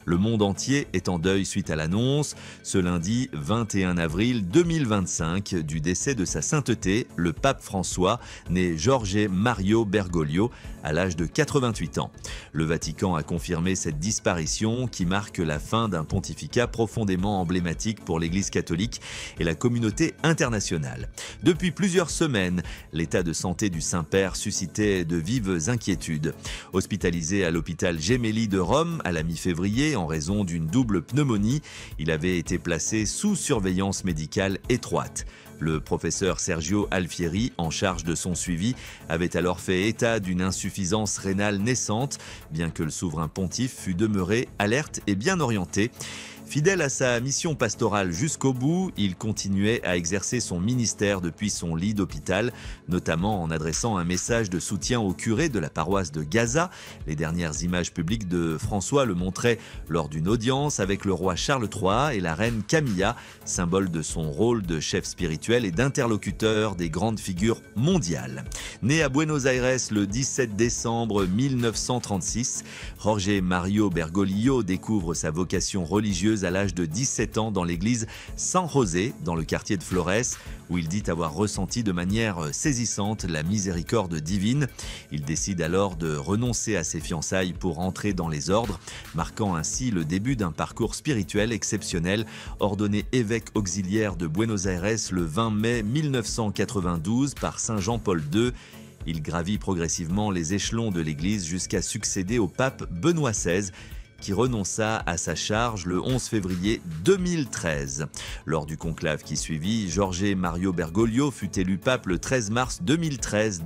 Le monde entier est en deuil suite à l'annonce, ce lundi 21 avril 2025, du décès de sa sainteté, le pape François, né Jorge Mario Bergoglio, à l'âge de 88 ans. Le Vatican a confirmé cette disparition qui marque la fin d'un pontificat profondément emblématique pour l'Église catholique et la communauté internationale. Depuis plusieurs semaines, l'état de santé du Saint-Père suscitait de vives inquiétudes. Hospitalisé à l'hôpital Gemelli de Rome à la mi-février en raison d'une double pneumonie, il avait été placé sous surveillance médicale étroite. Le professeur Sergio Alfieri, en charge de son suivi, avait alors fait état d'une insuffisance rénale naissante, bien que le souverain pontife fût demeuré alerte et bien orienté. Fidèle à sa mission pastorale jusqu'au bout, il continuait à exercer son ministère depuis son lit d'hôpital, notamment en adressant un message de soutien aux curés de la paroisse de Gaza. Les dernières images publiques de François le montraient lors d'une audience avec le roi Charles III et la reine Camilla, symbole de son rôle de chef spirituel et d'interlocuteur des grandes figures mondiales. Né à Buenos Aires le 17 décembre 1936, Jorge Mario Bergoglio découvre sa vocation religieuse à l'âge de 17 ans dans l'église San José, dans le quartier de Flores, où il dit avoir ressenti de manière saisissante la miséricorde divine. Il décide alors de renoncer à ses fiançailles pour entrer dans les ordres, marquant ainsi le début d'un parcours spirituel exceptionnel, ordonné évêque auxiliaire de Buenos Aires le 20 mai 1992 par Saint Jean-Paul II. Il gravit progressivement les échelons de l'Église jusqu'à succéder au pape Benoît XVI, qui renonça à sa charge le 11 février 2013. Lors du conclave qui suivit, Jorge Mario Bergoglio fut élu pape le 13 mars 2013,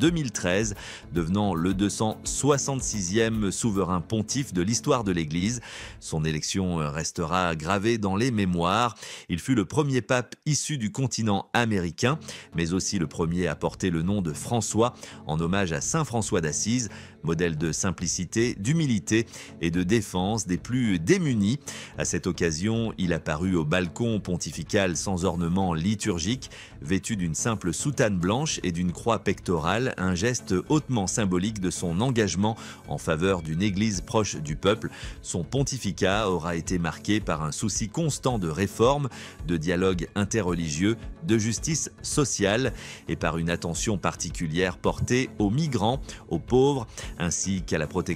devenant le 266e souverain pontife de l'histoire de l'Église. Son élection restera gravée dans les mémoires. Il fut le premier pape issu du continent américain, mais aussi le premier à porter le nom de François, en hommage à Saint François d'Assise, modèle de simplicité, d'humilité et de défense des plus démunis. À cette occasion, il apparut au balcon pontifical sans ornement liturgique, vêtu d'une simple soutane blanche et d'une croix pectorale, un geste hautement symbolique de son engagement en faveur d'une église proche du peuple. Son pontificat aura été marqué par un souci constant de réforme, de dialogue interreligieux, de justice sociale et par une attention particulière portée aux migrants, aux pauvres, ainsi qu'à la protection